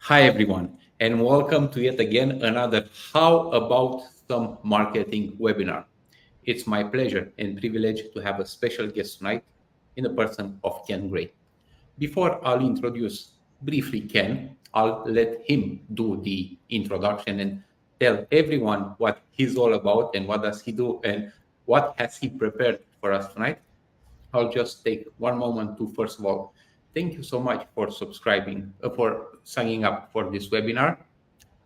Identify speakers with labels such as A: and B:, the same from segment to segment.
A: Hi everyone, and welcome to yet again another How About Some Marketing webinar. It's my pleasure and privilege to have a special guest tonight in the person of Ken Gray. Before I'll introduce briefly Ken, I'll let him do the introduction and tell everyone what he's all about and what does he do and what has he prepared for us tonight. I'll just take one moment to, first of all, thank you so much for subscribing, for signing up for this webinar.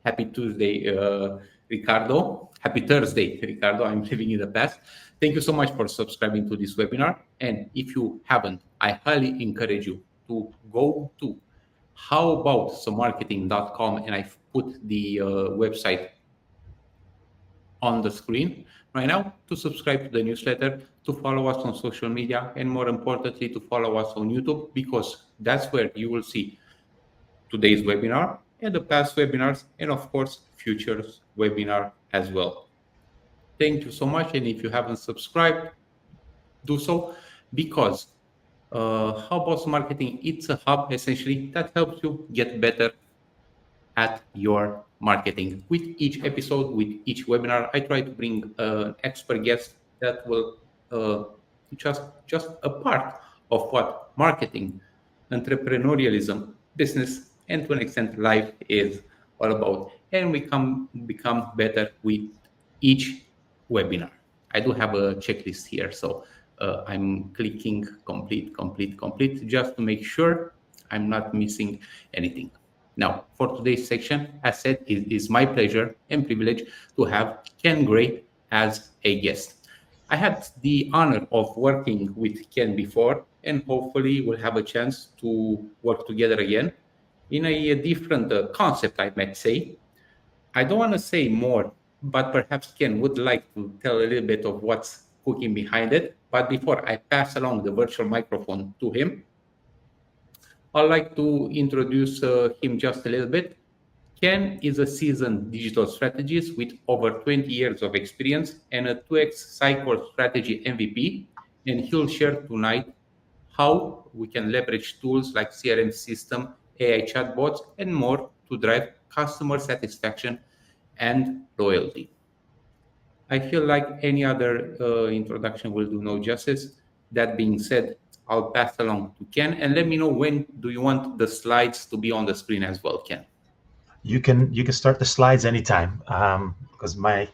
A: Happy Tuesday, Ricardo. Happy Thursday, Ricardo. I'm living in the past. Thank you so much for subscribing to this webinar. And if you haven't, I highly encourage you to go to howaboutsomemarketing.com, and I've put the website on the screen right now to subscribe to the newsletter, to follow us on social media, and more importantly, to follow us on YouTube, because that's where you will see today's webinar and the past webinars, and of course, futures webinar as well. Thank you so much. And if you haven't subscribed, do so, because How About Marketing, it's a hub essentially that helps you get better at your marketing. With each episode, with each webinar, I try to bring an expert guest that will uh, just a part of what marketing, entrepreneurialism, business, and to an extent life is all about. And we become better with each webinar. I do have a checklist here, so I'm clicking complete, complete, complete, just to make sure I'm not missing anything. Now, for today's section, as said, it is my pleasure and privilege to have Ken Gray as a guest. I had the honor of working with Ken before, and hopefully we'll have a chance to work together again in a different concept, I might say. I don't want to say more, but perhaps Ken would like to tell a little bit of what's cooking behind it. But before I pass along the virtual microphone to him, I'd like to introduce him just a little bit. Ken is a seasoned digital strategist with over 20 years of experience and a 2x cycle strategy MVP. And he'll share tonight how we can leverage tools like CRM system, AI chatbots, and more to drive customer satisfaction and loyalty. I feel like any other introduction will do no justice. That being said, I'll pass along to Ken, and let me know when do you want the slides to be on the screen as well, Ken.
B: You can start the slides anytime, because my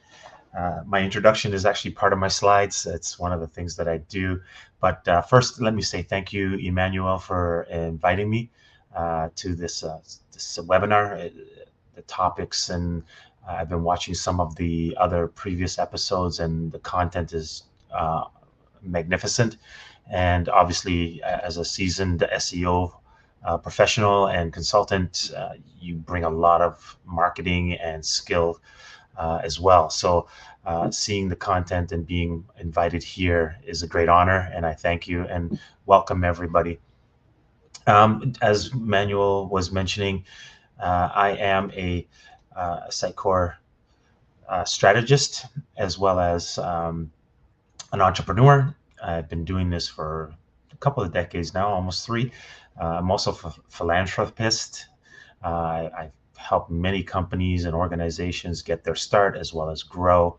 B: introduction is actually part of my slides. It's one of the things that I do. But first, let me say thank you, Emanuel, for inviting me to this webinar. The topics, and I've been watching some of the other previous episodes, and the content is magnificent. And obviously, as a seasoned SEO professional and consultant, you bring a lot of marketing and skill as well. So seeing the content and being invited here is a great honor, and I thank you and welcome everybody. As Manuel was mentioning, I am a Sitecore strategist, as well as an entrepreneur. I've been doing this for a couple of decades now, almost three. I'm also a philanthropist. I've helped many companies and organizations get their start as well as grow.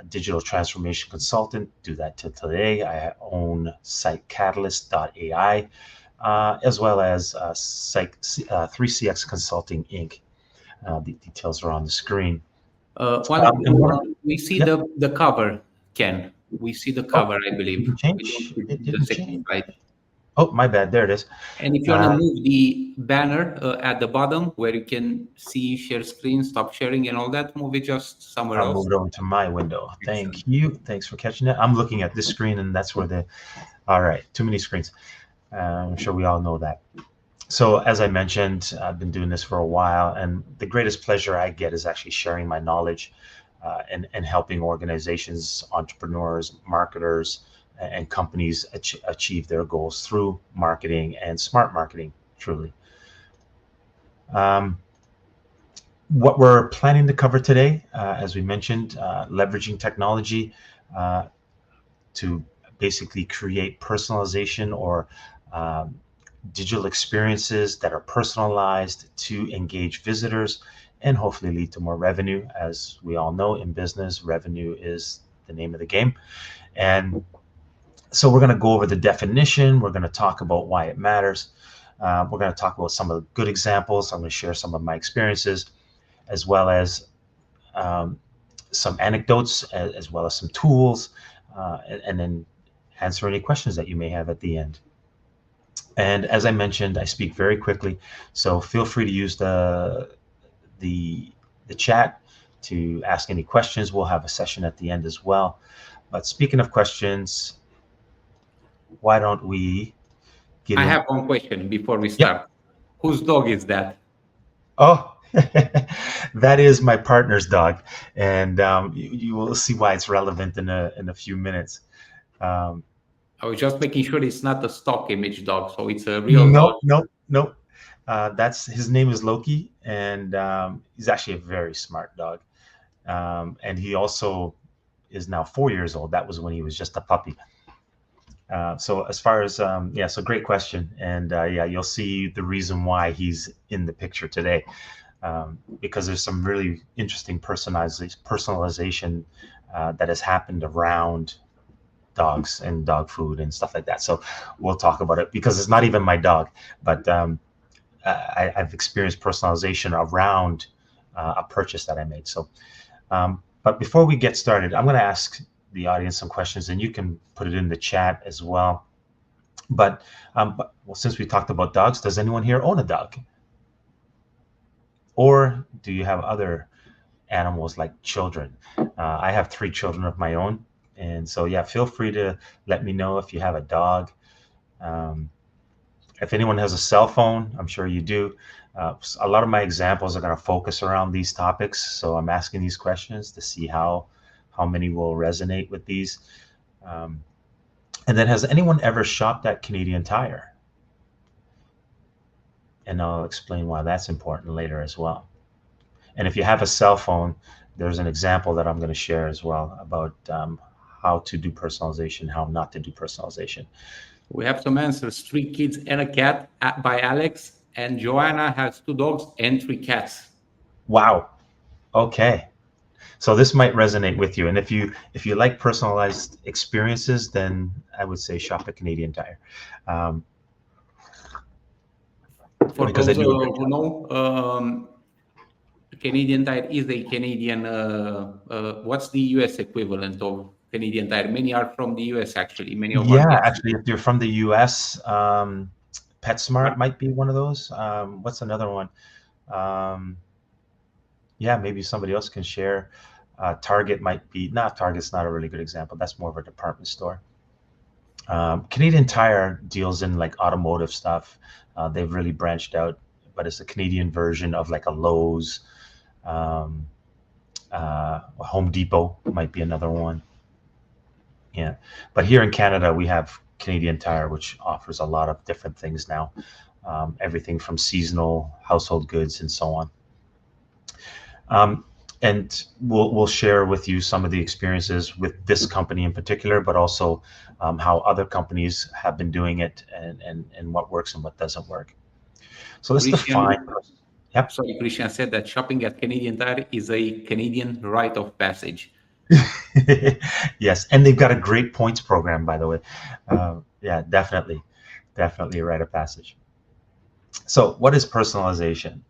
B: Digital transformation consultant, do that till today. I own SiteCatalyst.ai, as well as 3CX Consulting Inc. The details are on the screen.
A: We see
B: Yep.
A: the cover, Ken. We see the
B: Oh,
A: cover, I
B: it
A: believe.
B: didn't
A: We don't
B: change.
A: see
B: It
A: the
B: didn't
A: second
B: change.
A: slide.
B: Oh, my bad. There it is.
A: And if you want to move the banner at the bottom where you can see share screen, stop sharing, and all that, move it just somewhere
B: I'll
A: else.
B: move it over to my window.
A: Excellent.
B: Thank you. Thanks for catching it. I'm looking at this screen, and that's where all right, too many screens. I'm sure we all know that. So as I mentioned, I've been doing this for a while, and the greatest pleasure I get is actually sharing my knowledge and helping organizations, entrepreneurs, marketers, and companies achieve their goals through marketing and smart marketing, truly. Um, what we're planning to cover today, as we mentioned, leveraging technology to basically create personalization or digital experiences that are personalized to engage visitors and hopefully lead to more revenue. As we all know, in business, revenue is the name of the game. And so we're going to go over the definition. We're going to talk about why it matters. We're going to talk about some of the good examples. I'm going to share some of my experiences, as well as some anecdotes, as well as some tools, and then answer any questions that you may have at the end. And as I mentioned, I speak very quickly, so feel free to use the chat to ask any questions. We'll have a session at the end as well. But speaking of questions, why don't we get
A: I
B: in?
A: have one question before we
B: Yep.
A: start. Whose dog is that?
B: Oh, that is my partner's dog, and you will see why it's relevant in a few minutes. Um,
A: I was just making sure it's not a stock image dog, so it's a real dog.
B: nope, nope, nope. That's his name is Loki, and he's actually a very smart dog. And he also is now 4 years old. That was when he was just a puppy. So as far as yeah, so great question, and yeah, you'll see the reason why he's in the picture today, because there's some really interesting personalization that has happened around dogs and dog food and stuff like that. So we'll talk about it because it's not even my dog, but I've experienced personalization around a purchase that I made. So, but before we get started, I'm going to ask the audience some questions, and you can put it in the chat as well. But well, since we talked about dogs, does anyone here own a dog? Or do you have other animals like children? I have 3 children of my own. And so, yeah, feel free to let me know if you have a dog. If anyone has a cell phone, I'm sure you do. A lot of my examples are going to focus around these topics. So I'm asking these questions to see how many will resonate with these. And then, has anyone ever shopped at Canadian Tire? And I'll explain why that's important later as well. And if you have a cell phone, there's an example that I'm going to share as well about how to do personalization, how not to do personalization.
A: We have some answers. 3 kids and a cat by Alex, and Joanna has 2 dogs and 3 cats.
B: Wow. Okay. So this might resonate with you. And if you like personalized experiences, then I would say shop at Canadian Tire.
A: For
B: Because they
A: those
B: do a great
A: who know, Canadian Tire is a Canadian, what's the US equivalent of Canadian Tire? Many are from the US, actually. Many of our
B: Yeah,
A: guests.
B: actually, if you're from the US, PetSmart might be one of those. What's another one? Yeah, maybe somebody else can share. Target might be, not Target's not a really good example. That's more of a department store. Canadian Tire deals in like automotive stuff. They've really branched out, but it's a Canadian version of like a Lowe's. Home Depot might be another one. Yeah, but here in Canada, we have Canadian Tire, which offers a lot of different things now, everything from seasonal household goods and so on. And we'll share with you some of the experiences with this company in particular, but also how other companies have been doing it, and what works and what doesn't work. So let's define. Yep.
A: Sorry, Christian said that shopping at Canadian Tire is a Canadian rite of passage.
B: Yes, and they've got a great points program, by the way. Yeah, definitely a rite of passage. So what is personalization?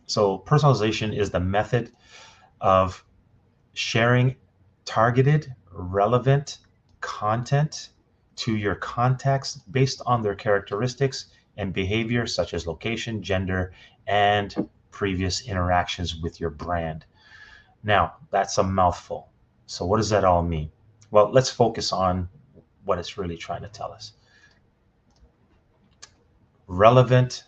B: So personalization is the method of sharing targeted, relevant content to your contacts based on their characteristics and behavior, such as location, gender, and previous interactions with your brand. Now, that's a mouthful. So what does that all mean? Well, let's focus on what it's really trying to tell us. Relevant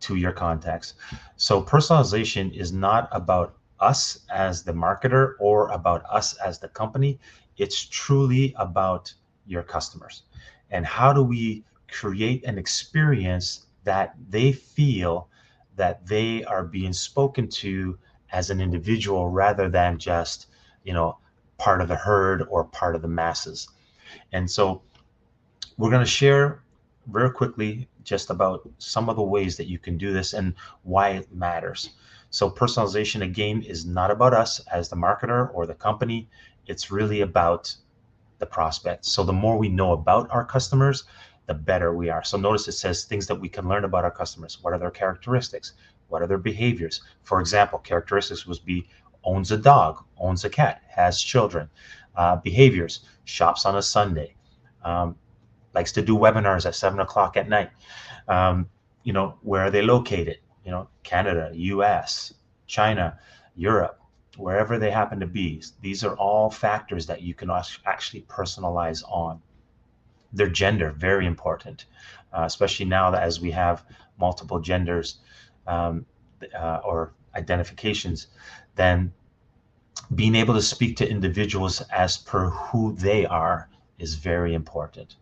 B: to your contacts. So personalization is not about us as the marketer or about us as the company. It's truly about your customers. And how do we create an experience that they feel that they are being spoken to as an individual rather than just, part of the herd or part of the masses. And so we're going to share very quickly just about some of the ways that you can do this and why it matters. So personalization, again, is not about us as the marketer or the company. It's really about the prospect. So the more we know about our customers, the better we are. So notice it says things that we can learn about our customers. What are their characteristics? What are their behaviors? For example, characteristics would be owns a dog, owns a cat, has children. Behaviors, shops on a Sunday, um, likes to do webinars at 7 o'clock at night. Um, where are they located? Canada, US, China, Europe, wherever they happen to be. These are all factors that you can actually personalize on. Their gender, very important, especially now that as we have multiple genders, or identifications, then being able to speak to individuals as per who they are is very important.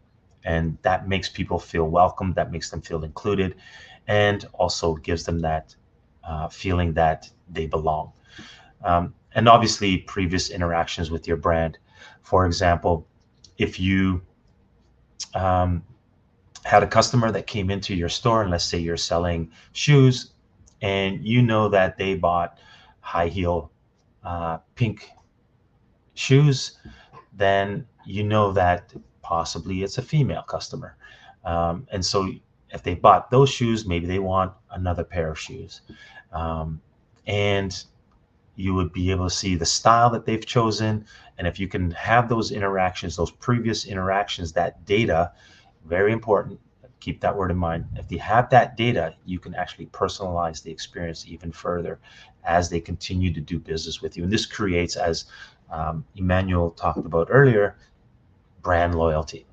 B: And that makes people feel welcome, that makes them feel included, and also gives them that feeling that they belong. And obviously, previous interactions with your brand. For example, if you had a customer that came into your store, and let's say you're selling shoes, and you know that they bought high heel pink shoes, then you know that possibly it's a female customer. And so if they bought those shoes, maybe they want another pair of shoes. And you would be able to see the style that they've chosen. And if you can have those interactions, those previous interactions, that data, very important, keep that word in mind. If you have that data, you can actually personalize the experience even further as they continue to do business with you. And this creates, as Emanuel talked about earlier, brand loyalty.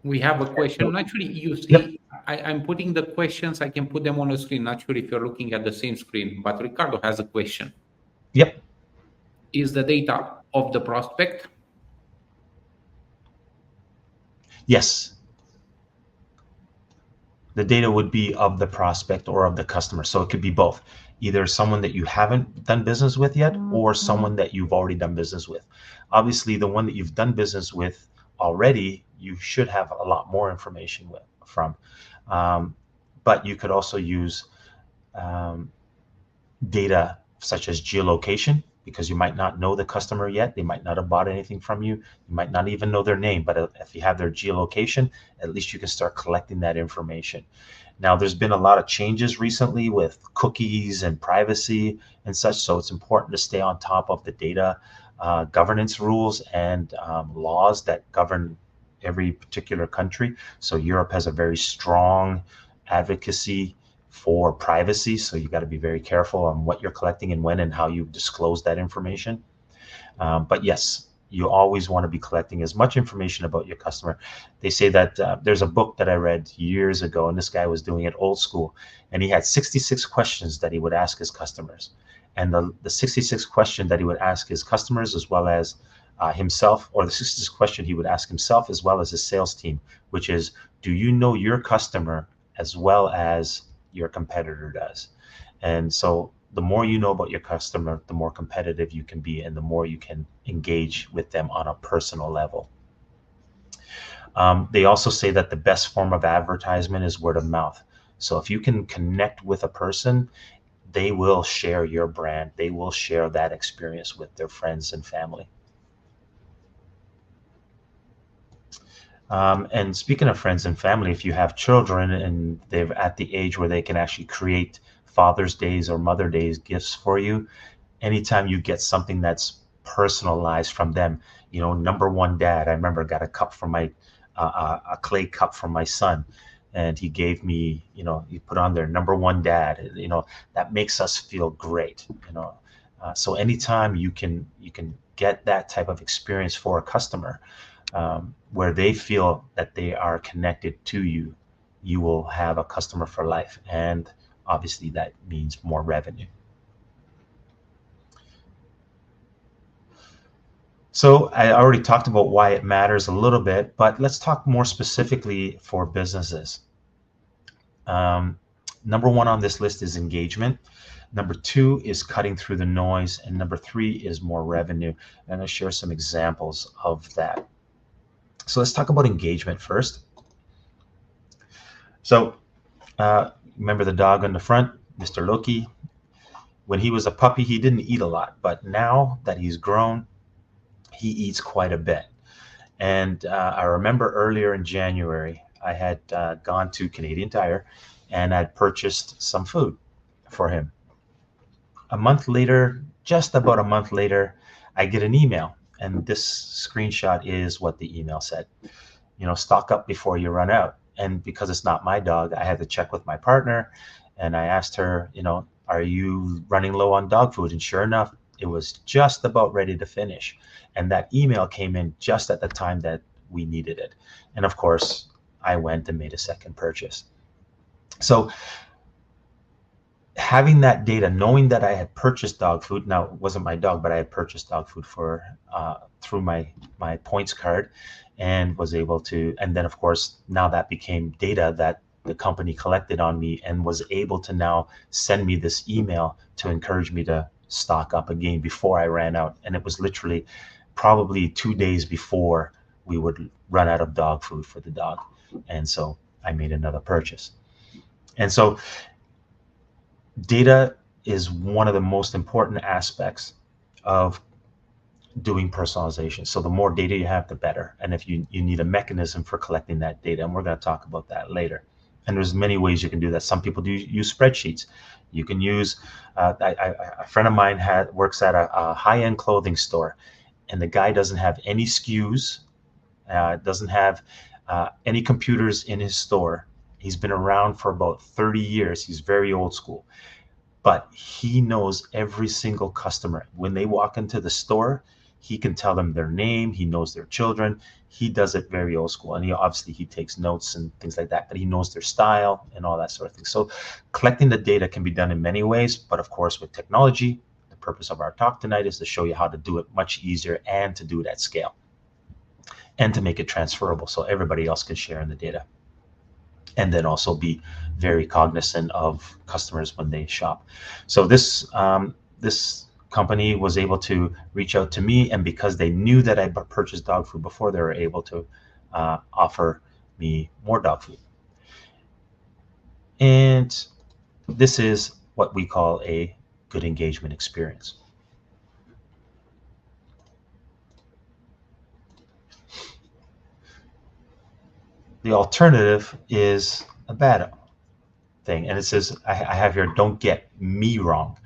A: We have a question. Naturally, you
B: Yep.
A: see, I'm putting the questions. I can put them on the screen. Naturally, if you're looking at the same screen, but Ricardo has a question.
B: Yep.
A: Is the data of the prospect?
B: Yes. The data would be of the prospect or of the customer. So it could be both, either someone that you haven't done business with yet or someone that you've already done business with. Obviously, the one that you've done business with already, you should have a lot more information from. But you could also use data such as geolocation, because you might not know the customer yet. They might not have bought anything from you. You might not even know their name, but if you have their geolocation, at least you can start collecting that information. Now, there's been a lot of changes recently with cookies and privacy and such, so it's important to stay on top of the data governance rules and laws that govern every particular country. So Europe has a very strong advocacy for privacy, so you got to be very careful on what you're collecting and when and how you disclose that information. But yes, you always want to be collecting as much information about your customer. They say that there's a book that I read years ago, and this guy was doing it old school, and he had 66 questions that he would ask his customers. And the 66 question that he would ask his customers, as well as himself, or the 66 question he would ask himself as well as his sales team, which is, do you know your customer as well as your competitor does? And so the more you know about your customer, the more competitive you can be and the more you can engage with them on a personal level. They also say that the best form of advertisement is word of mouth. So if you can connect with a person, they will share your brand. They will share that experience with their friends and family. And speaking of friends and family, if you have children and they're at the age where they can actually create Father's Days or Mother Days gifts for you, anytime you get something that's personalized from them, number one dad, I remember got a cup from a clay cup from my son, and he gave me, he put on there, number one dad, that makes us feel great, so anytime you can get that type of experience for a customer, where they feel that they are connected to you, you will have a customer for life. And obviously that means more revenue. So I already talked about why it matters a little bit, but let's talk more specifically for businesses. Number one on this list is engagement. Number two is cutting through the noise. And number three is more revenue. And I'll share some examples of that. So let's talk about engagement first. So remember the dog on the front, Mr. Loki? When he was a puppy, he didn't eat a lot, but now that he's grown, he eats quite a bit. And I remember earlier in January, I had gone to Canadian Tire and I'd purchased some food for him. A month later, just about a month later, I get an email, and this screenshot is what the email said. Stock up before you run out. And because it's not my dog, I had to check with my partner, and I asked her, are you running low on dog food? And sure enough, it was just about ready to finish. And that email came in just at the time that we needed it. And of course, I went and made a second purchase. So having that data, knowing that I had purchased dog food, now it wasn't my dog, but I had purchased dog food for through my points card, and was able to, and then of course now that became data that the company collected on me and was able to now send me this email to encourage me to stock up again before I ran out. And it was literally probably 2 days before we would run out of dog food for the dog. And so I made another purchase. And so data is one of the most important aspects of doing personalization. So the more data you have, the better. And if you need a mechanism for collecting that data, and we're going to talk about that later. And there's many ways you can do that. Some people do use spreadsheets. You can use, a friend of mine works at a high-end clothing store, and the guy doesn't have any SKUs, doesn't have any computers in his store. He's been around for about 30 years. He's very old school, but he knows every single customer. When they walk into the store, he can tell them their name. He knows their children. He does it very old school. And he takes notes and things like that, but he knows their style and all that sort of thing. So collecting the data can be done in many ways, but of course with technology, the purpose of our talk tonight is to show you how to do it much easier and to do it at scale and to make it transferable so everybody else can share in the data. And then also be very cognizant of customers when they shop. So this company was able to reach out to me, and because they knew that I purchased dog food before, they were able to offer me more dog food. And this is what we call a good engagement experience. The alternative is a bad thing, and it says I have here, don't get me wrong.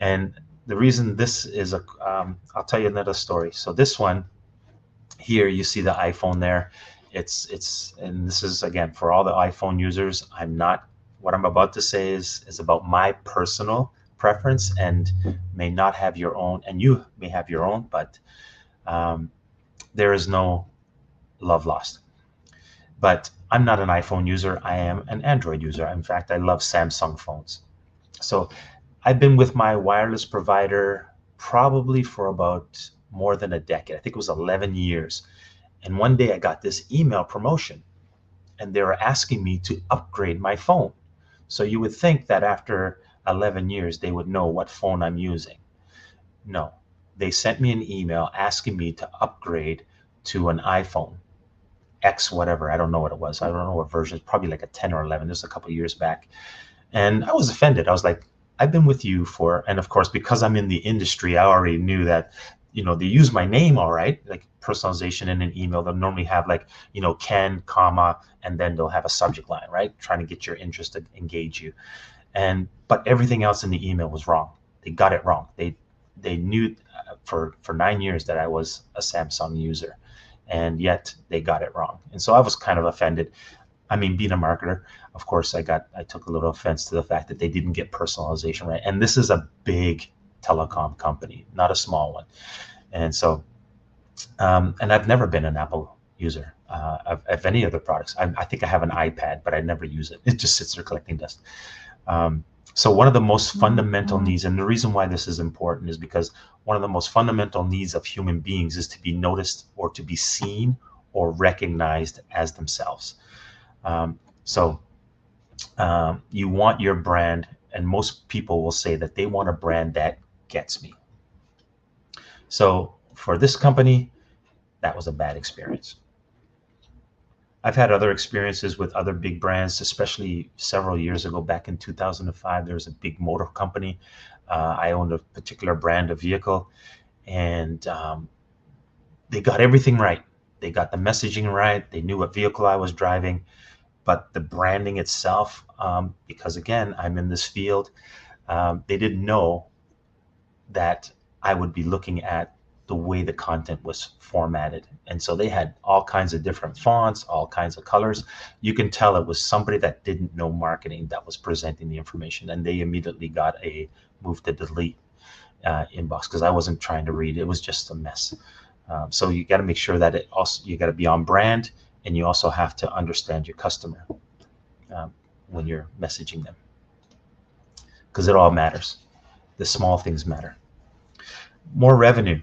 B: And the reason this is I'll tell you another story. So this one here, you see the iPhone there. And this is again for all the iPhone users. What I'm about to say is about my personal preference and may not have your own, and you may have your own, but there is no love lost. But I'm not an iPhone user. I am an Android user. In fact, I love Samsung phones. So I've been with my wireless provider probably for about more than a decade. I think it was 11 years. And one day I got this email promotion, and they were asking me to upgrade my phone. So you would think that after 11 years, they would know what phone I'm using. No, they sent me an email asking me to upgrade to an iPhone X whatever. I don't know what it was. I don't know what version. It's probably like a 10 or 11. This was a couple of years back. And I was offended. I was like, I've been with you and of course, because I'm in the industry, I already knew that, they use my name all right, like personalization in an email. They'll normally have like, Ken, comma, and then they'll have a subject line, right? Trying to get your interest to engage you. But everything else in the email was wrong. They got it wrong. They knew for 9 years that I was a Samsung user, and yet they got it wrong. And so I was kind of offended. I mean, being a marketer, of course, I took a little offense to the fact that they didn't get personalization right. And this is a big telecom company, not a small one. And so, and I've never been an Apple user of any other products. I think I have an iPad, but I never use it. It just sits there collecting dust. So one of the most fundamental needs, and the reason why this is important is because one of the most fundamental needs of human beings is to be noticed or to be seen or recognized as themselves. You want your brand, and most people will say that they want a brand that gets me. So for this company, that was a bad experience. I've had other experiences with other big brands, especially several years ago, back in 2005, there was a big motor company. I owned a particular brand of vehicle, and they got everything right. They got the messaging right. They knew what vehicle I was driving, but the branding itself, because again, I'm in this field, they didn't know that I would be looking at the way the content was formatted. And so they had all kinds of different fonts, all kinds of colors. You can tell it was somebody that didn't know marketing that was presenting the information. And they immediately got a move to delete inbox because I wasn't trying to read. It was just a mess. So you got to make sure that you got to be on brand, and you also have to understand your customer when you're messaging them, because it all matters. The small things matter. More revenue.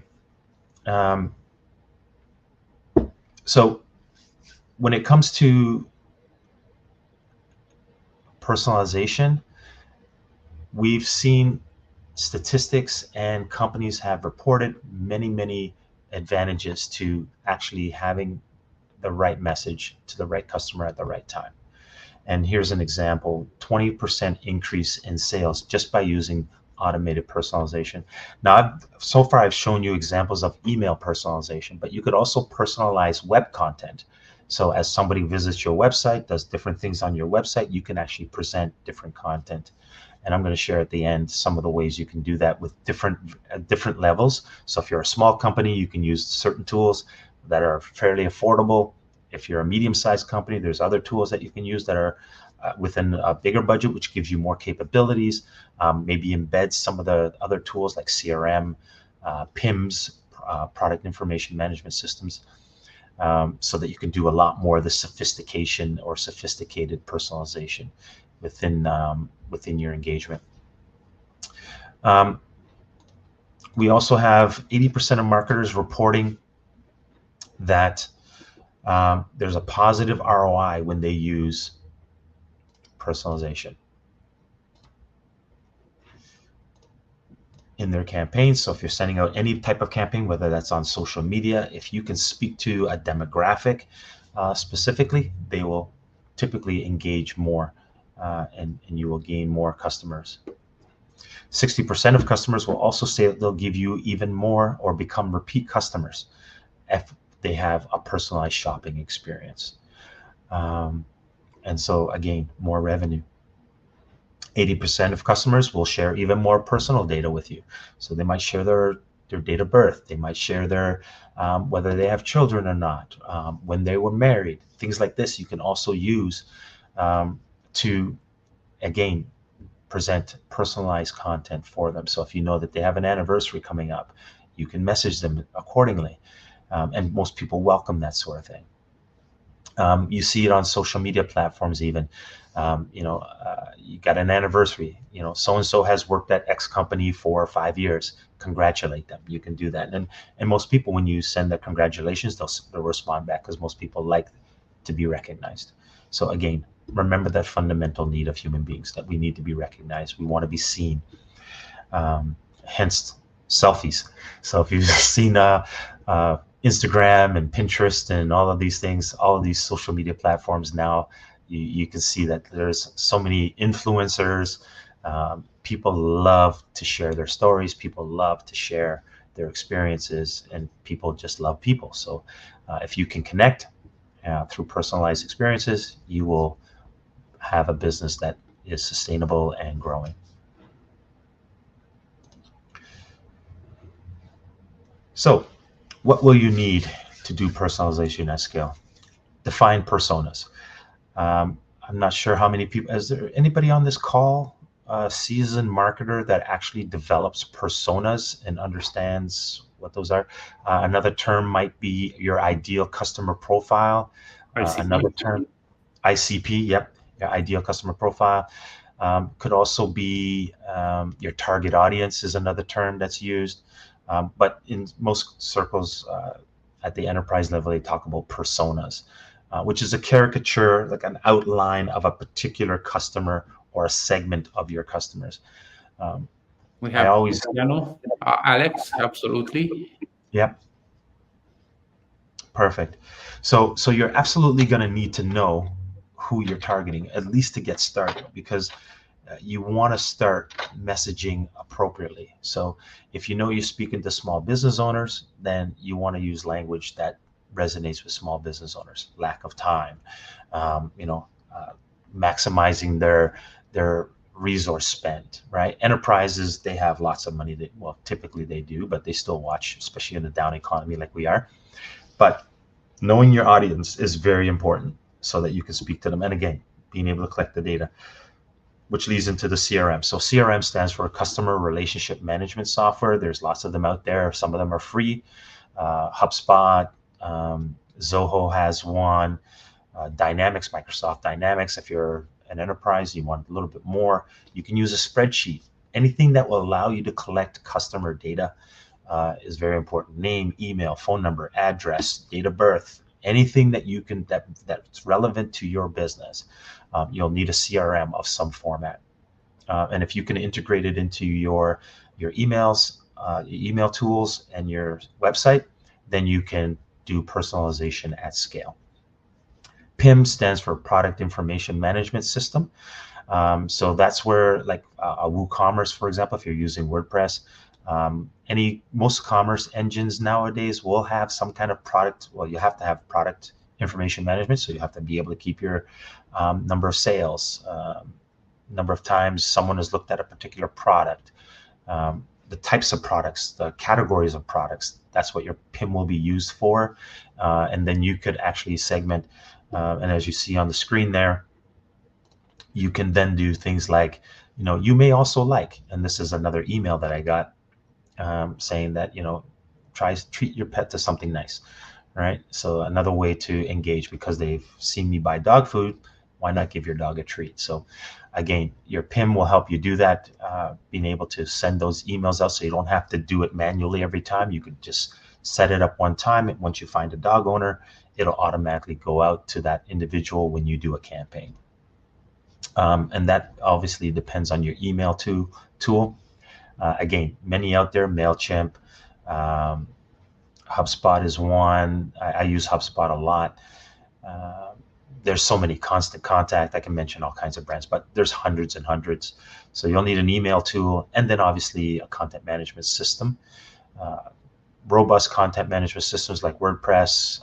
B: So when it comes to personalization, we've seen statistics and companies have reported many advantages to actually having the right message to the right customer at the right time. And here's an example: 20% increase in sales just by using automated personalization. Now, so far I've shown you examples of email personalization, but you could also personalize web content. So as somebody visits your website, does different things on your website, you can actually present different content. And I'm going to share at the end some of the ways you can do that with different levels. So if you're a small company, you can use certain tools that are fairly affordable. If you're a medium-sized company, there's other tools that you can use that are within a bigger budget, which gives you more capabilities. Maybe embed some of the other tools like CRM, PIMS, product information management systems, so that you can do a lot more of the sophistication or sophisticated personalization within your engagement. We also have 80% of marketers reporting that there's a positive ROI when they use personalization in their campaigns. So if you're sending out any type of campaign, whether that's on social media, if you can speak to a demographic specifically, they will typically engage more, and you will gain more customers. 60% of customers will also say that they'll give you even more or become repeat customers if they have a personalized shopping experience. And so again, more revenue. 80% of customers will share even more personal data with you. So they might share their date of birth. They might share their whether they have children or not, when they were married. Things like this you can also use to, again, present personalized content for them. So if you know that they have an anniversary coming up, you can message them accordingly. And most people welcome that sort of thing. You see it on social media platforms even. You got an anniversary, so-and-so has worked at X company for 5 years. Congratulate them. You can do that. And most people, when you send their congratulations, they'll respond back, because most people like to be recognized. So again, remember that fundamental need of human beings, that we need to be recognized. We want to be seen. Hence selfies. So if you've seen Instagram and Pinterest and all of these things, all of these social media platforms now, you can see that there's so many influencers. People love to share their stories. People love to share their experiences, and people just love people. So if you can connect through personalized experiences, you will have a business that is sustainable and growing. So what will you need to do personalization at scale? Define personas. I'm not sure how many people, is there anybody on this call, a seasoned marketer that actually develops personas and understands what those are? Another term might be your ideal customer profile. Another term, ICP, yep, your ideal customer profile. Could also be your target audience is another term that's used. But in most circles at the enterprise level, they talk about personas, which is a caricature, like an outline of a particular customer or a segment of your customers.
A: We have Alex, absolutely.
B: Yep. Perfect. So you're absolutely going to need to know who you're targeting, at least to get started, because you want to start messaging appropriately. So if you know you're speaking to small business owners, then you want to use language that resonates with small business owners. Lack of time, you know, maximizing their resource spend, right? Enterprises, they have lots of money. Well, typically they do, but they still watch, especially in a down economy like we are. But knowing your audience is very important so that you can speak to them. And again, being able to collect the data, which leads into the CRM. So CRM stands for Customer Relationship Management Software. There's lots of them out there. Some of them are free. HubSpot, Zoho has one. Dynamics, Microsoft Dynamics. If you're an enterprise, you want a little bit more, you can use a spreadsheet. Anything that will allow you to collect customer data is very important. Name, email, phone number, address, date of birth, anything that you can that's relevant to your business. You'll need a CRM of some format, and if you can integrate it into your emails, your email tools, and your website, then you can do personalization at scale. PIM stands for Product Information Management System. So that's where, like a WooCommerce, for example, if you're using WordPress, most commerce engines nowadays will have some kind of product. Well, you have to have product information management, so you have to be able to keep your number of sales, number of times someone has looked at a particular product, the types of products, the categories of products. That's what your PIM will be used for, and then you could actually segment. And as you see on the screen there, you can then do things like, you may also like, and this is another email that I got saying that, treat your pet to something nice, right? So another way to engage, because they've seen me buy dog food, why not give your dog a treat? So again, your PIM will help you do that, being able to send those emails out so you don't have to do it manually every time. You could just set it up one time, and once you find a dog owner, it'll automatically go out to that individual when you do a campaign. And that obviously depends on your email tool. Again, many out there, MailChimp, HubSpot is one. I use HubSpot a lot. There's so many. Constant Contact, I can mention all kinds of brands, but there's hundreds and hundreds. So you'll need an email tool, and then obviously a content management system. Robust content management systems like WordPress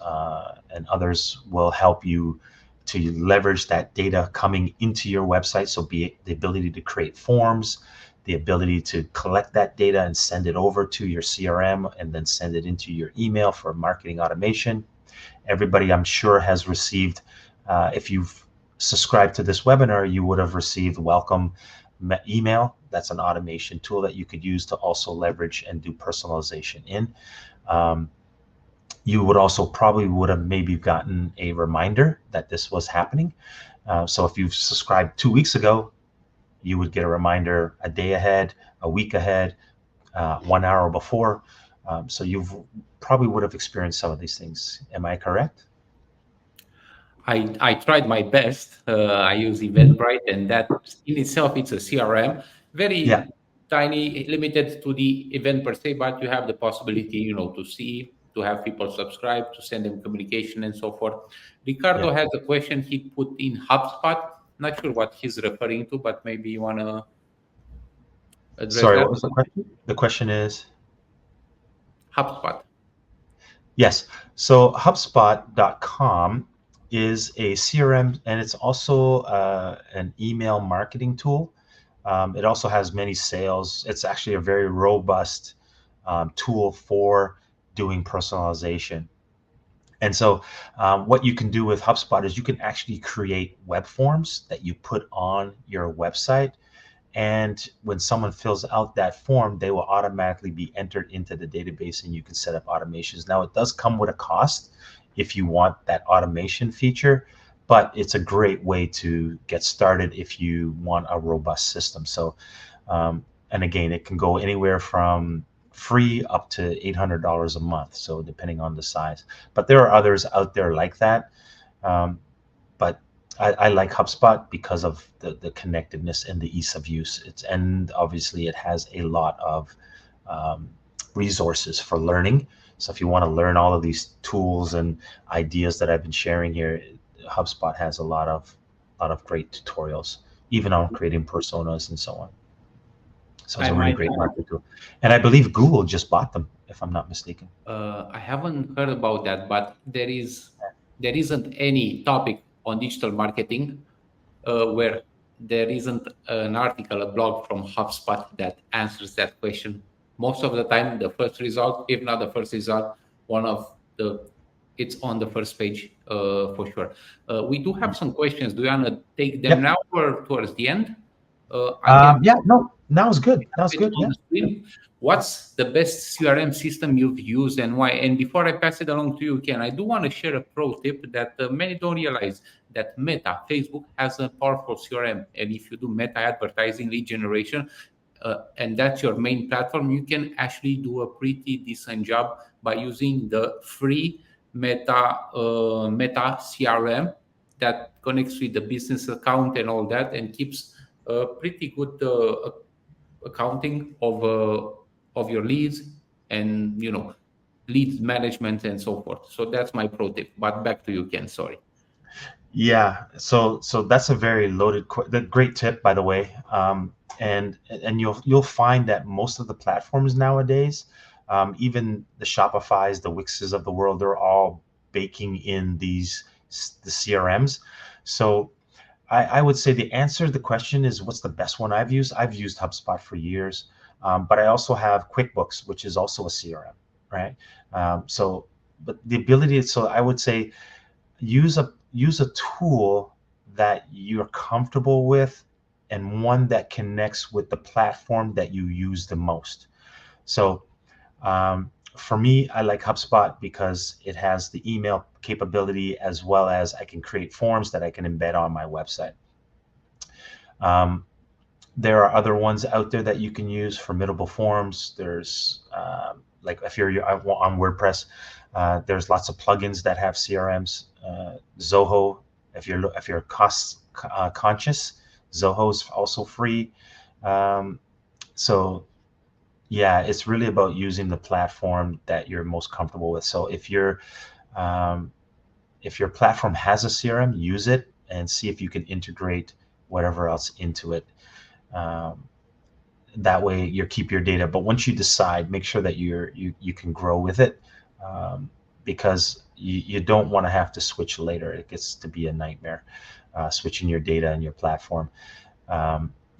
B: and others will help you to leverage that data coming into your website. So be it the ability to create forms, the ability to collect that data and send it over to your CRM, and then send it into your email for marketing automation. Everybody, I'm sure, has received, if you've subscribed to this webinar, you would have received welcome email. That's an automation tool that you could use to also leverage and do personalization in. You would also probably would have maybe gotten a reminder that this was happening. So if you've subscribed 2 weeks ago, you would get a reminder a day ahead, a week ahead, 1 hour before. So you've probably would have experienced some of these things. Am I correct?
A: I tried my best. I use Eventbrite, and that in itself, it's a CRM, very
B: Yeah.
A: tiny, limited to the event per se, but you have the possibility, to see, to have people subscribe, to send them communication and so forth. Ricardo
B: Yeah.
A: has a question he put in HubSpot. Not sure what he's referring to, but maybe you want to address
B: Sorry,
A: that.
B: what was the question? The question is?
A: HubSpot.
B: Yes. So HubSpot.com is a CRM, and it's also an email marketing tool. It also has many sales. It's actually a very robust tool for doing personalization. And so what you can do with HubSpot is you can actually create web forms that you put on your website. And when someone fills out that form, they will automatically be entered into the database, and you can set up automations. Now, it does come with a cost if you want that automation feature, but it's a great way to get started if you want a robust system. So, and again, it can go anywhere from free up to $800 a month. So depending on the size, but there are others out there like that. But I like HubSpot because of the connectedness and the ease of use. And obviously it has a lot of resources for learning. So if you want to learn all of these tools and ideas that I've been sharing here, HubSpot has a lot of great tutorials, even on creating personas and so on. So it's
A: I
B: a really
A: might
B: great marketing tool. And I believe Google just bought them, if I'm not mistaken.
A: I haven't heard about that, but there isn't any topic on digital marketing where there isn't an article, a blog from HubSpot that answers that question. Most of the time, the first result, if not the first result, one of the it's on the first page for sure. We do have some questions. Do you want to take them
B: Yep.
A: now or towards the end? I can
B: Yeah, no, now is good. Now is
A: it
B: good.
A: on
B: Yeah.
A: the screen. What's the best CRM system you've used and why? And before I pass it along to you, Ken, I do want to share a pro tip that many don't realize that Meta, Facebook has a powerful CRM. And if you do Meta advertising lead generation, and that's your main platform, you can actually do a pretty decent job by using the free Meta CRM that connects with the business account and all that and keeps a pretty good accounting of your leads and lead management and so forth. So that's my pro tip. But back to you, Ken. Sorry.
B: Yeah, so that's a very great tip, by the way. And you'll find that most of the platforms nowadays, even the Shopify's, the Wixes of the world, they're all baking in the CRMs. So I would say the answer to the question is, what's the best one I've used? I've used HubSpot for years, but I also have QuickBooks, which is also a CRM, right? But the ability, so I would say use a tool that you're comfortable with and one that connects with the platform that you use the most. So for me, I like HubSpot because it has the email capability, as well as I can create forms that I can embed on my website. There are other ones out there that you can use, formidable forms. There's like if you're on WordPress, there's lots of plugins that have CRMs. Zoho, if you're cost conscious, Zoho's also free. So yeah, it's really about using the platform that you're most comfortable with. So if your platform has a CRM, use it and see if you can integrate whatever else into it. That way you keep your data, but once you decide, make sure that you can grow with it, because you don't want to have to switch later. It gets to be a nightmare, switching your data and your platform.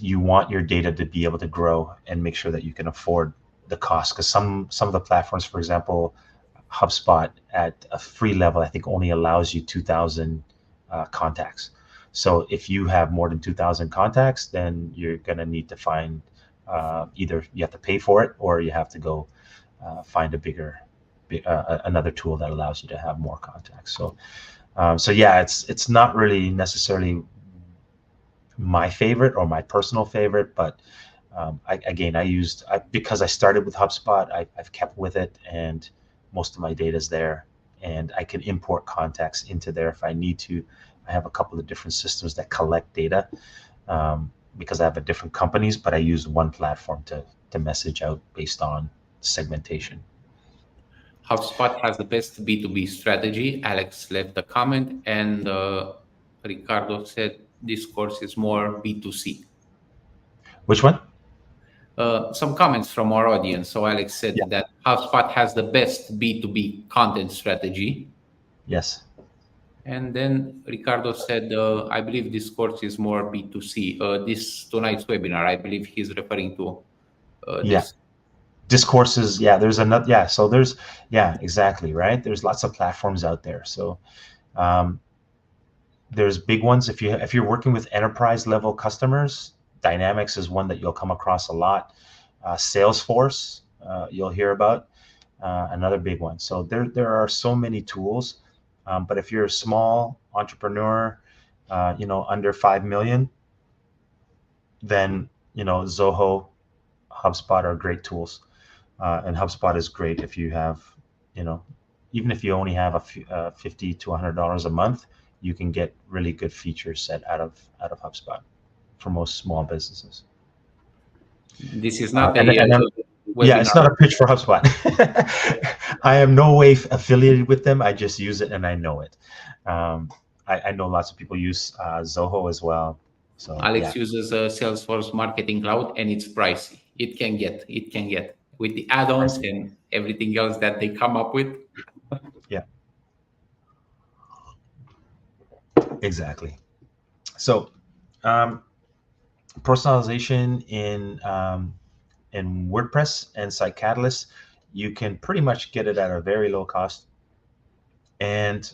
B: You want your data to be able to grow and make sure that you can afford the cost, because some of the platforms, for example, HubSpot at a free level, I think only allows you 2,000 contacts. So if you have more than 2,000 contacts, then you're going to need to find either you have to pay for it, or you have to go find another tool that allows you to have more contacts. So yeah, it's not really necessarily my favorite or my personal favorite, but because I started with HubSpot, I've kept with it, and most of my data is there, and I can import contacts into there if I need to. I have a couple of different systems that collect data, because I have different companies, but I use one platform to message out based on segmentation.
A: HubSpot has the best B2B strategy. Alex left a comment, and Ricardo said this course is more B2C.
B: Which one?
A: Some comments from our audience. So Alex
B: Yeah.
A: said that HubSpot has the best B2B content strategy.
B: Yes.
A: And then Ricardo said, I believe this course is more B2C. This tonight's webinar, I believe he's referring to
B: Yeah.
A: this.
B: Discourses. Yeah. There's another. Yeah. So yeah, exactly. Right. There's lots of platforms out there. So there's big ones. If you're working with enterprise level customers, Dynamics is one that you'll come across a lot. Salesforce, you'll hear about, another big one. So there are so many tools, but if you're a small entrepreneur, under 5 million, then Zoho, HubSpot are great tools, and HubSpot is great if you have, even if you only have $50 to $100 a month, you can get really good feature set out of HubSpot for most small businesses.
A: This is not
B: And
A: a
B: then Yeah, it's
A: webinar.
B: not a pitch for HubSpot. I am no way affiliated with them. I just use it and I know it. I know lots of people use Zoho as well. So yeah,
A: Alex uses Salesforce Marketing Cloud, and it's pricey. It can get with the add-ons
B: pricey.
A: and everything else that they come up with.
B: Yeah, exactly. So personalization in WordPress and Site Catalyst, you can pretty much get it at a very low cost, and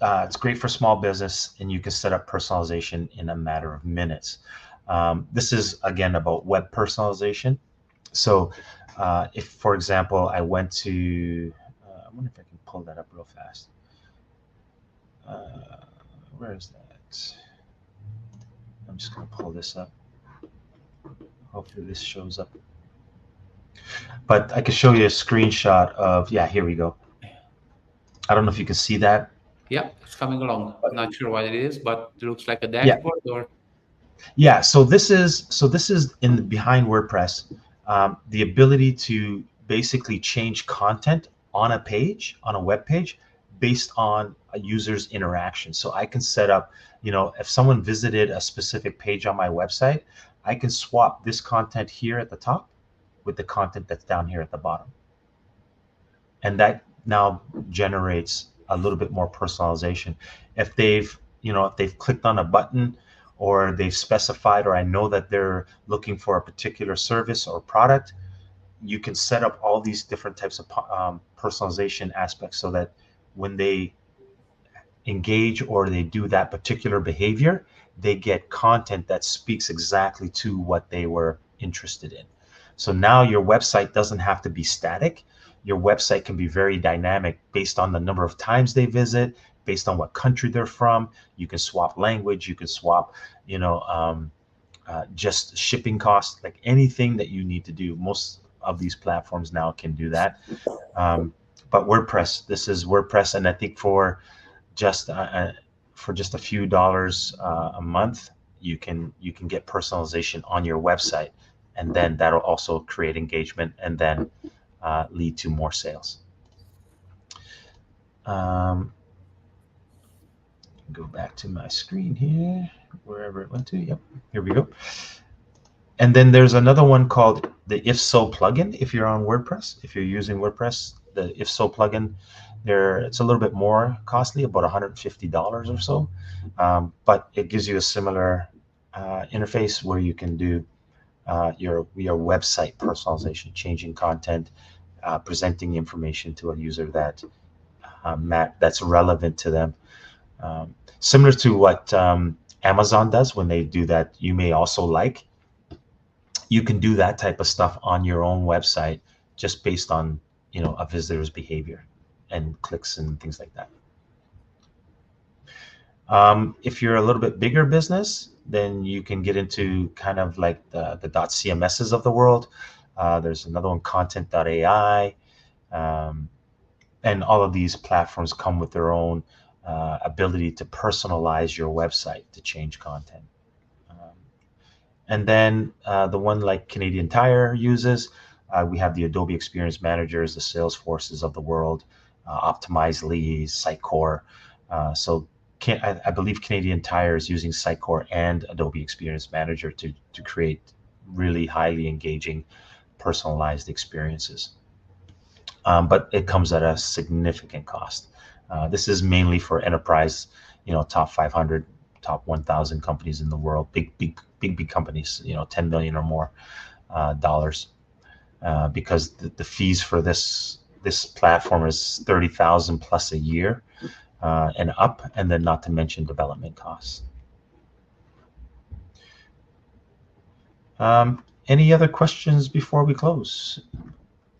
B: it's great for small business, and you can set up personalization in a matter of minutes. This is again about web personalization. So if, for example, I went to, I wonder if I can pull that up real fast. Where is that? I'm just going to pull this up. Hopefully this shows up. But I can show you a screenshot of, yeah, here we go. I don't know if you can see that.
A: Yeah, it's coming along. Not sure what it is, but it looks like a
B: Yeah,
A: dashboard or
B: yeah. So this is in the behind WordPress, the ability to basically change content on a page, on a web page, based on a user's interaction. So I can set up, if someone visited a specific page on my website, I can swap this content here at the top with the content that's down here at the bottom. And that now generates a little bit more personalization. If they've clicked on a button, or they've specified, or I know that they're looking for a particular service or product, you can set up all these different types of personalization aspects, so that when they engage or they do that particular behavior, they get content that speaks exactly to what they were interested in. So now your website doesn't have to be static. Your website can be very dynamic based on the number of times they visit, based on what country they're from. You can swap language, you can swap, just shipping costs, like anything that you need to do. Most of these platforms now can do that. But WordPress, this is WordPress, and I think just for just a few dollars a month, you can get personalization on your website, and then that'll also create engagement, and then lead to more sales. Go back to my screen here, wherever it went to. Yep, here we go. And then there's another one called the If So plugin. If you're on WordPress, if you're using WordPress, the If So plugin, it's a little bit more costly, about $150 or so, but it gives you a similar interface where you can do your website personalization, changing content, presenting information to a user that's relevant to them. Similar to what Amazon does when they do that, you may also like. You can do that type of stuff on your own website, just based on a visitor's behavior and clicks and things like that. If you're a little bit bigger business, then you can get into kind of like the .cms's of the world. There's another one, content.ai, and all of these platforms come with their own ability to personalize your website, to change content. And then the one like Canadian Tire uses, we have the Adobe Experience Managers, the Salesforces of the world, Optimizely, Sitecore. I believe Canadian Tire is using Sitecore and Adobe Experience Manager to create really highly engaging, personalized experiences. But it comes at a significant cost. This is mainly for enterprise, top 500, top 1,000 companies in the world, big companies, 10 million or more dollars, because the fees for this platform is 30,000 plus a year and up, and then not to mention development costs. Any other questions before we close?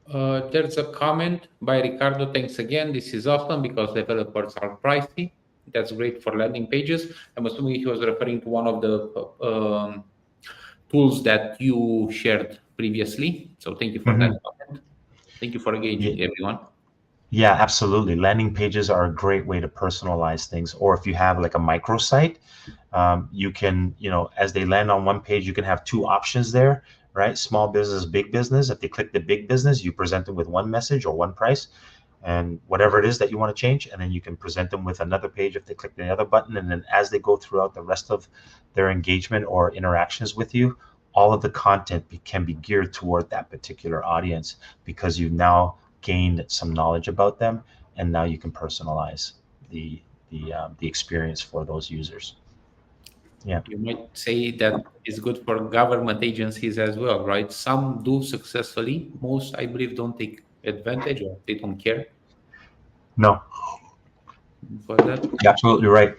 A: There's a comment by Ricardo. Thanks again. This is awesome because developers are pricey. That's great for landing pages. I'm assuming he was referring to one of the tools that you shared previously. So thank you for that comment. Thank you for engaging, everyone.
B: Yeah, absolutely. Landing pages are a great way to personalize things. Or if you have like a microsite, you can, as they land on one page, you can have two options there, right? Small business, big business. If they click the big business, you present them with one message or one price and whatever it is that you want to change. And then you can present them with another page if they click the other button. And then as they go throughout the rest of their engagement or interactions with you, all of the content can be geared toward that particular audience because you've now gained some knowledge about them, and now you can personalize the experience for those users. Yeah.
A: You might say that is good for government agencies as well, right? Some do successfully. Most, I believe, don't take advantage or they don't care
B: No,
A: for that.
B: you're absolutely right.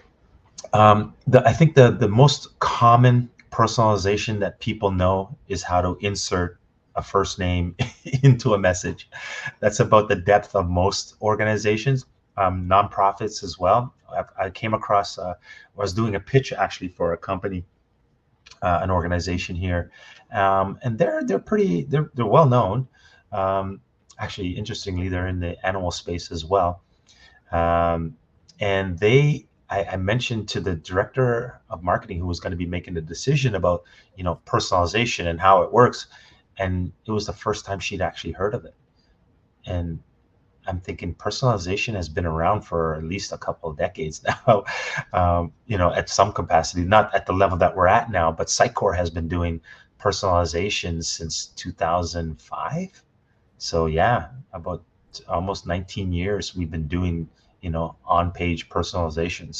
B: I think the most common personalization that people know is how to insert a first name into a message. That's about the depth of most organizations, nonprofits as well. I came across, I was doing a pitch actually for a company, an organization here, and they're well known. Actually, interestingly, they're in the animal space as well. Um, and I mentioned to the director of marketing who was going to be making the decision about, personalization and how it works. And it was the first time she'd actually heard of it. And I'm thinking personalization has been around for at least a couple of decades now, at some capacity, not at the level that we're at now, but Sitecore has been doing personalization since 2005. So yeah, about almost 19 years we've been doing, on-page personalization.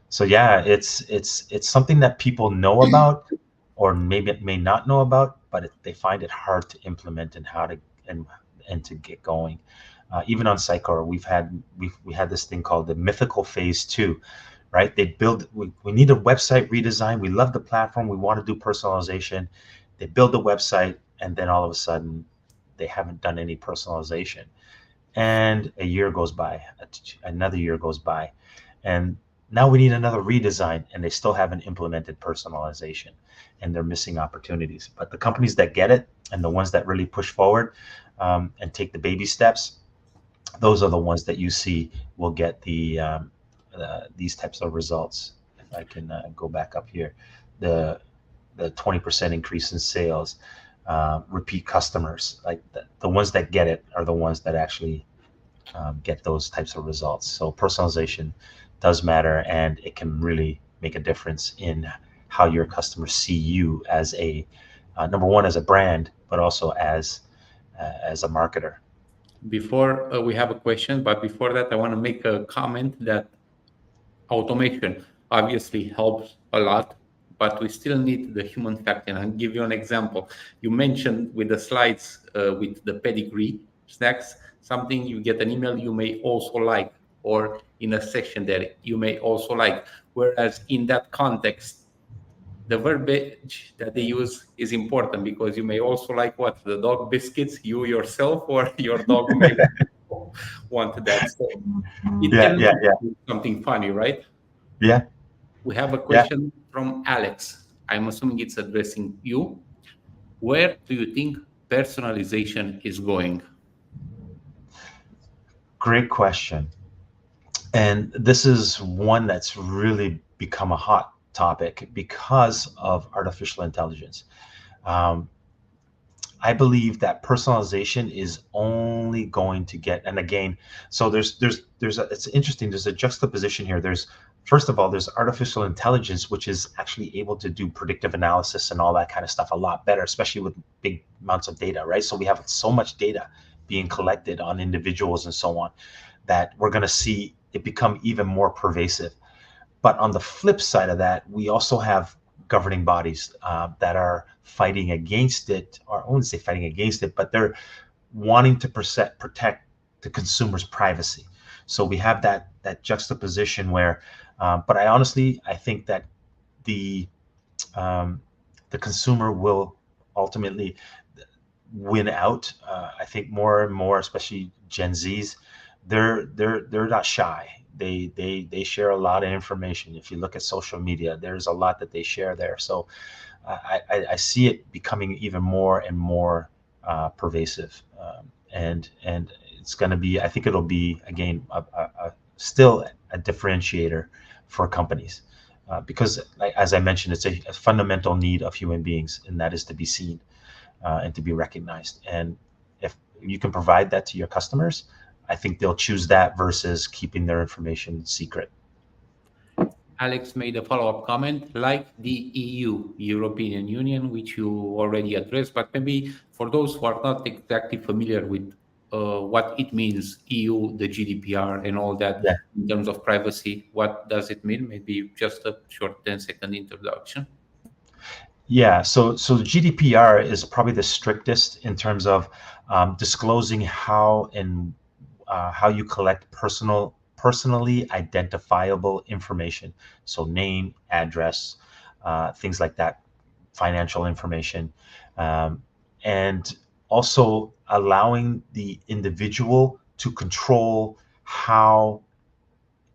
B: So yeah, it's something that people know about, or maybe may not know about, but they find it hard to implement and how to and to get going. Even on Sitecore, we had this thing called the mythical phase 2, right? We need a website redesign. We love the platform. We want to do personalization. They build the website, and then all of a sudden, they haven't done any personalization. And a year goes by, another year goes by, and now we need another redesign, and they still haven't implemented personalization, and they're missing opportunities. But the companies that get it and the ones that really push forward and take the baby steps, those are the ones that you see will get these types of results. If I can go back up here, the 20% increase in sales, repeat customers, like the ones that get it are the ones that actually get those types of results. So personalization does matter, and it can really make a difference in how your customers see you as a number one, as a brand, but also as a marketer.
A: Before we have a question, but before that, I want to make a comment that automation obviously helps a lot, but we still need the human factor. And I'll give you an example. You mentioned with the slides with the pedigree snacks, something you get an email you may also like, or in a section that you may also like. Whereas in that context, the verbiage that they use is important, because you may also like what? The dog biscuits, you yourself, or your dog may want that. So it
B: Yeah,
A: can
B: yeah, yeah,
A: be something funny, right?
B: yeah,
A: We have a
B: yeah.
A: question from Alex. I'm assuming it's addressing you. Where do you think personalization is going?
B: Great question. And this is one that's really become a hot topic because of artificial intelligence. Um, I believe that personalization is only going to get, and again, so it's interesting. There's a juxtaposition here. First of all, there's artificial intelligence, which is actually able to do predictive analysis and all that kind of stuff a lot better, especially with big amounts of data, right? So we have so much data being collected on individuals and so on, that we're going to see it become even more pervasive. But on the flip side of that, we also have governing bodies that are fighting against it, or I wouldn't say fighting against it, but they're wanting to protect the consumer's privacy. So we have that juxtaposition where, but I think that the the consumer will ultimately win out. I think more and more, especially Gen Zs, they're not shy. They share a lot of information. If you look at social media, there's a lot that they share there. So I see it becoming even more and more pervasive, and it's going to be. I think it'll be again still a differentiator for companies, because, like, as I mentioned, it's a fundamental need of human beings, and that is to be seen. and to be recognized. And if you can provide that to your customers, I think they'll choose that versus keeping their information secret.
A: Alex made a follow-up comment, like the EU, European Union, which you already addressed, but maybe for those who are not exactly familiar with what it means, EU, the GDPR, and all that
B: Yeah.
A: in terms of privacy, what does it mean? Maybe just a short 10-second introduction.
B: Yeah, so GDPR is probably the strictest in terms of disclosing how you collect personally identifiable information. So name, address, things like that, financial information, um, and also allowing the individual to control how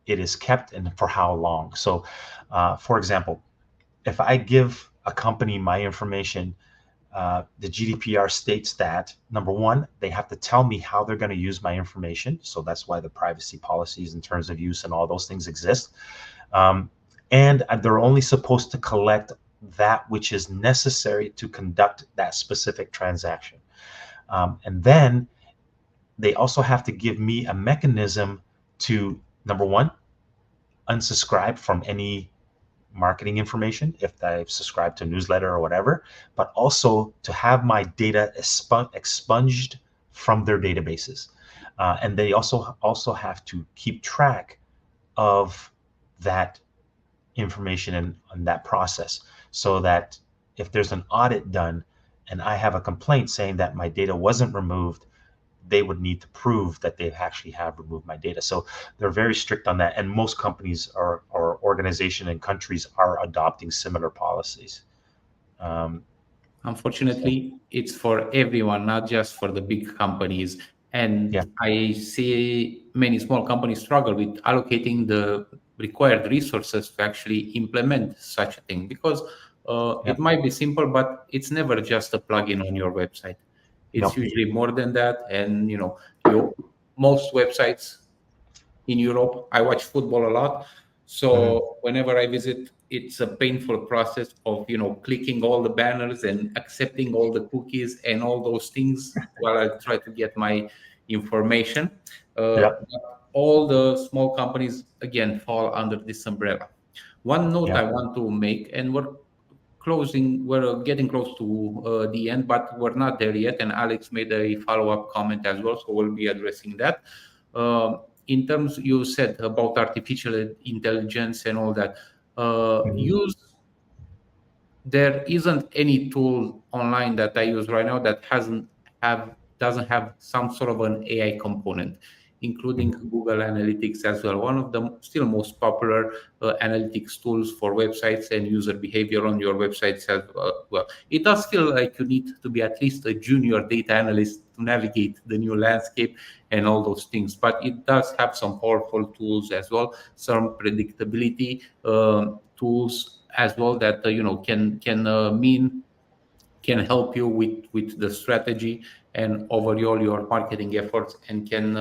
B: it is kept and for how long. So, for example, if I give a company my information, the GDPR states that number one, they have to tell me how they're going to use my information. So that's why the privacy policies and terms of use and all those things exist. And they're only supposed to collect that which is necessary to conduct that specific transaction. And then they also have to give me a mechanism to, number one, unsubscribe from any marketing information if I've subscribed to a newsletter or whatever, but also to have my data expunged from their databases. And they also have to keep track of that information and that process, so that if there's an audit done and I have a complaint saying that my data wasn't removed, they would need to prove that they actually have removed my data. So they're very strict on that. And most companies or organizations and countries are adopting similar policies.
A: Unfortunately, it's for everyone, not just for the big companies.
B: Yeah.
A: And I see many small companies struggle with allocating the required resources to actually implement such a thing, because
B: Yeah.
A: it might be simple, but it's never just a plugin on your website. It's
B: No.
A: usually more than that. And you most websites in Europe. I watch football a lot,
B: Mhm.
A: so whenever I visit, it's a painful process of clicking all the banners and accepting all the cookies and all those things while I try to get my information.
B: Yeah.
A: But all the small companies again fall under this umbrella. One note
B: Yeah.
A: I want to make, and we're getting close to the end, but we're not there yet. And Alex made a follow-up comment as well, so we'll be addressing that. In terms you said about artificial intelligence and all that,
B: Mhm.
A: use there isn't any tool online that I use right now that doesn't have some sort of an AI component, including
B: Mhm.
A: Google Analytics as well. One of the still most popular analytics tools for websites and user behavior on your websites as well. It does feel like you need to be at least a junior data analyst to navigate the new landscape and all those things, but it does have some powerful tools as well, some predictability tools as well that can help you with the strategy and overall your marketing efforts, and can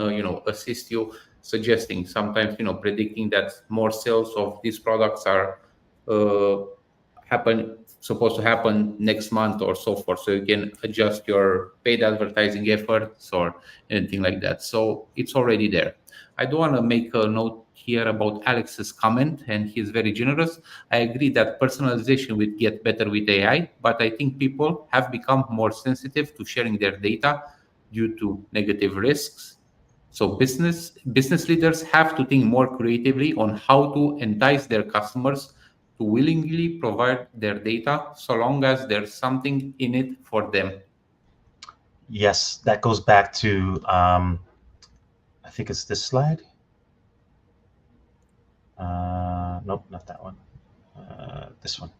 A: assist you suggesting, sometimes predicting that more sales of these products are uh, supposed to happen next month or so forth, so you can adjust your paid advertising efforts or anything like that. So it's already there. I do want to make a note here about Alex's comment, and he's very generous. I agree that personalization will get better with AI, but I think people have become more sensitive to sharing their data due to negative risks. So business leaders have to think more creatively on how to entice their customers to willingly provide their data, so long as there's something in it for them.
B: Yes, that goes back to I think it's this slide. Nope, not that one. This one.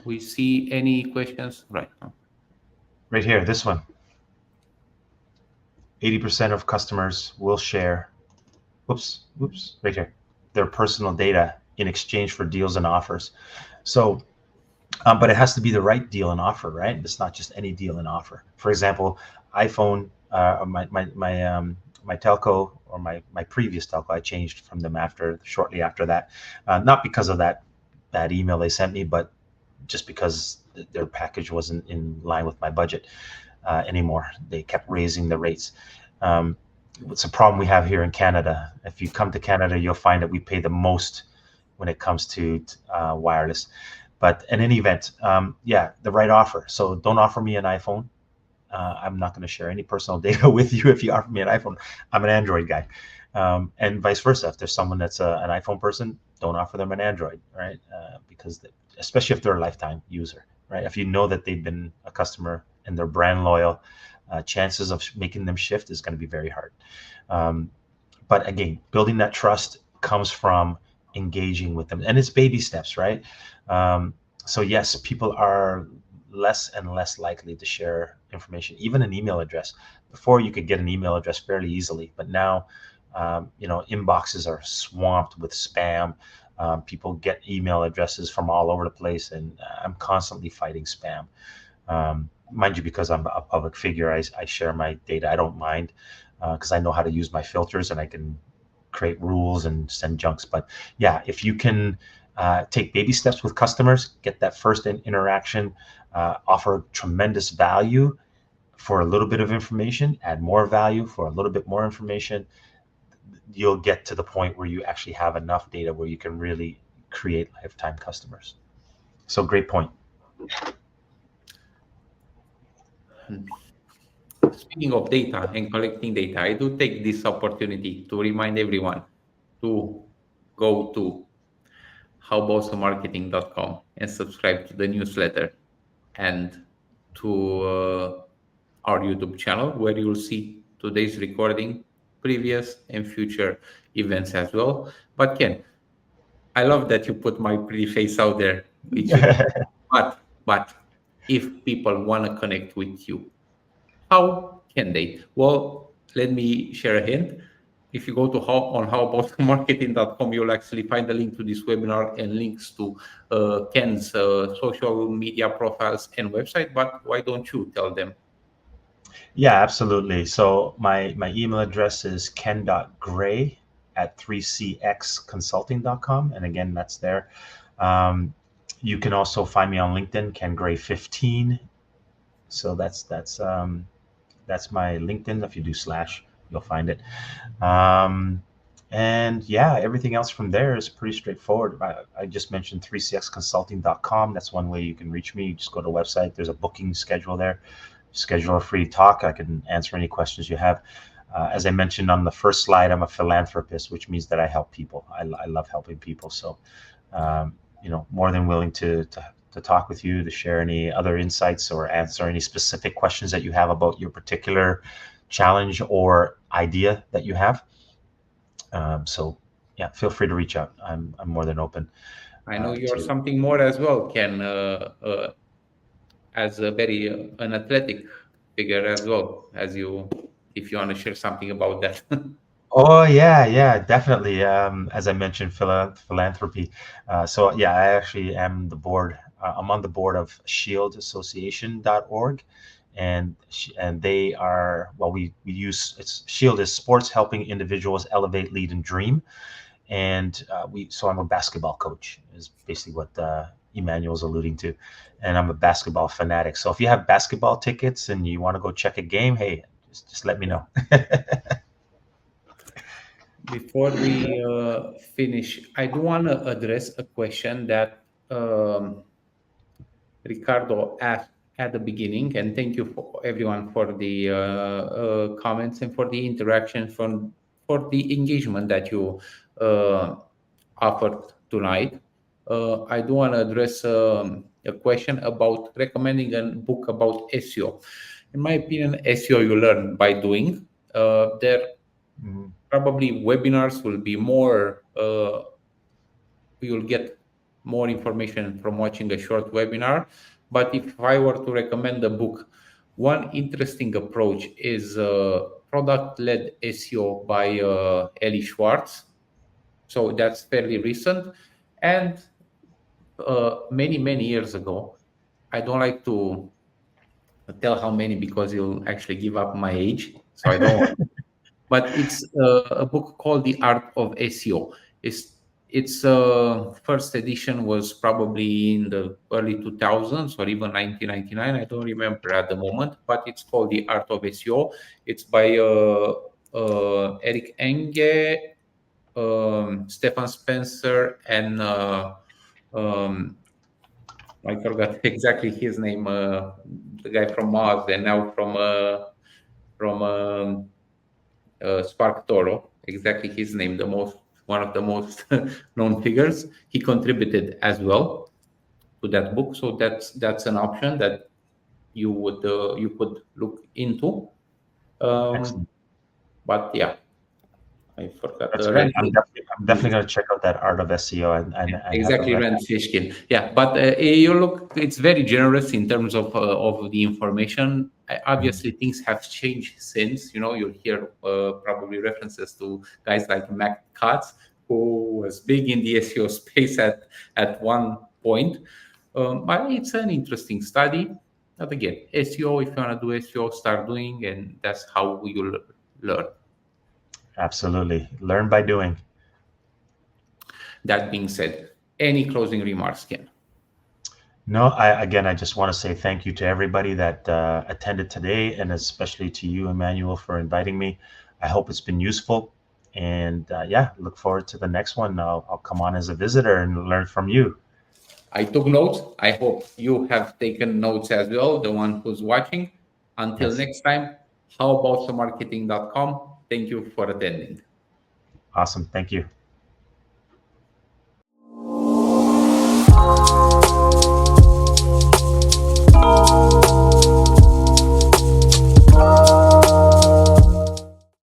A: We see any questions right now?
B: Right here, this one. 80% of customers will share, whoops, right here, their personal data in exchange for deals and offers. So, but it has to be the right deal and offer, right? It's not just any deal and offer. For example, iPhone, my telco, or my previous telco, I changed from them shortly after that, not because of that bad email they sent me, but just because their package wasn't in line with my budget anymore. They kept raising the rates. It's a problem we have here in Canada. If you come to Canada, you'll find that we pay the most when it comes to wireless. But in any event, yeah, the right offer. So don't offer me an iPhone. I'm not going to share any personal data with you if you offer me an iPhone. I'm an Android guy. And vice versa. If there's someone that's an iPhone person, don't offer them an Android, right? Because especially if they're a lifetime user, right? If you know that they've been a customer and they're brand loyal, chances of making them shift is going to be very hard. But again, building that trust comes from engaging with them, and it's baby steps, right? So yes, people are less and less likely to share information, even an email address. Before, you could get an email address fairly easily, but now, inboxes are swamped with spam. People get email addresses from all over the place, and I'm constantly fighting spam. Mind you, because I'm a public figure, I share my data. I don't mind because I know how to use my filters and I can create rules and send junks. But yeah, if you can take baby steps with customers, get that first interaction, offer tremendous value for a little bit of information, add more value for a little bit more information, you'll get to the point where you actually have enough data where you can really create lifetime customers. So great point.
A: Speaking of data and collecting data, I do take this opportunity to remind everyone to go to howaboutsomemarketing.com and subscribe to the newsletter and to our YouTube channel, where you'll see today's recording, previous and future events as well. But Ken, I love that you put my pretty face out there with YouTube. But if people want to connect with you, how can they? Well, let me share a hint. If you go to howaboutmarketing.com, you'll actually find a link to this webinar and links to Ken's social media profiles and website. But why don't you tell them?
B: Yeah, absolutely. So my email address is ken.gray@3cxconsulting.com. And again, that's there. You can also find me on LinkedIn, Ken Gray 15. So that's my LinkedIn. If you do slash, you'll find it. And yeah, everything else from there is pretty straightforward. I just mentioned 3cxconsulting.com. That's one way you can reach me. You just go to the website. There's a booking schedule there. Schedule a free talk. I can answer any questions you have. As I mentioned on the first slide, I'm a philanthropist, which means that I help people. I love helping people. So, more than willing to talk with you, to share any other insights or answer any specific questions that you have about your particular challenge or idea that you have. So yeah, feel free to reach out. I'm more than open.
A: I know you're something more as well, Ken, as a very an athletic figure as well, as you, if you want to share something about that.
B: Oh yeah, definitely. As I mentioned, philanthropy. So yeah, I actually am the board. I'm on the board of SHIELDassociation.org, and they are, well, we use, it's SHIELD is sports helping individuals elevate, lead, and dream. And so I'm a basketball coach, is basically what Emanuel's alluding to, and I'm a basketball fanatic. So if you have basketball tickets and you want to go check a game, hey, just let me know.
A: Before we finish, I do want to address a question that Ricardo asked at the beginning, and thank you for everyone for the comments and for the interaction, for the engagement that you offered tonight. I do want to address a question about recommending a book about SEO. In my opinion, SEO you learn by doing. There probably webinars will be more. You'll get more information from watching a short webinar. But if I were to recommend a book, one interesting approach is Product-Led SEO by Ellie Schwartz. So that's fairly recent. And many, many years ago, I don't like to tell how many because you'll actually give up my age. So I don't want. But it's a book called The Art of SEO. its first edition was probably in the early 2000s or even 1999. I don't remember at the moment, but it's called The Art of SEO. It's by Eric Enge, Stefan Spencer, and I forgot exactly his name. The guy from Mars, and now from Spark Toro. Exactly his name. One of the most known figures. He contributed as well to that book, so that's an option that you could look into.
B: Excellent.
A: But yeah, I forgot.
B: That's great. I'm definitely going to check out that Art of SEO and have a
A: Exactly,
B: read.
A: Rand Fishkin. Yeah, but you look, it's very generous in terms of the information. Obviously, things have changed since. You'll hear probably references to guys like Mac Katz, who was big in the SEO space at one point. But it's an interesting study. But again, SEO, if you want to do SEO, start doing, and that's how you'll learn.
B: Absolutely. Learn by doing.
A: That being said, any closing remarks, Ken?
B: No, I just want to say thank you to everybody that attended today, and especially to you, Emmanuel, for inviting me. I hope it's been useful, and look forward to the next one. I'll come on as a visitor and learn from you.
A: I took notes. I hope you have taken notes as well, the one who's watching. Until
B: Yes.
A: next time, howaboutsomemarketing.com. Thank you for attending.
B: Awesome. Thank you.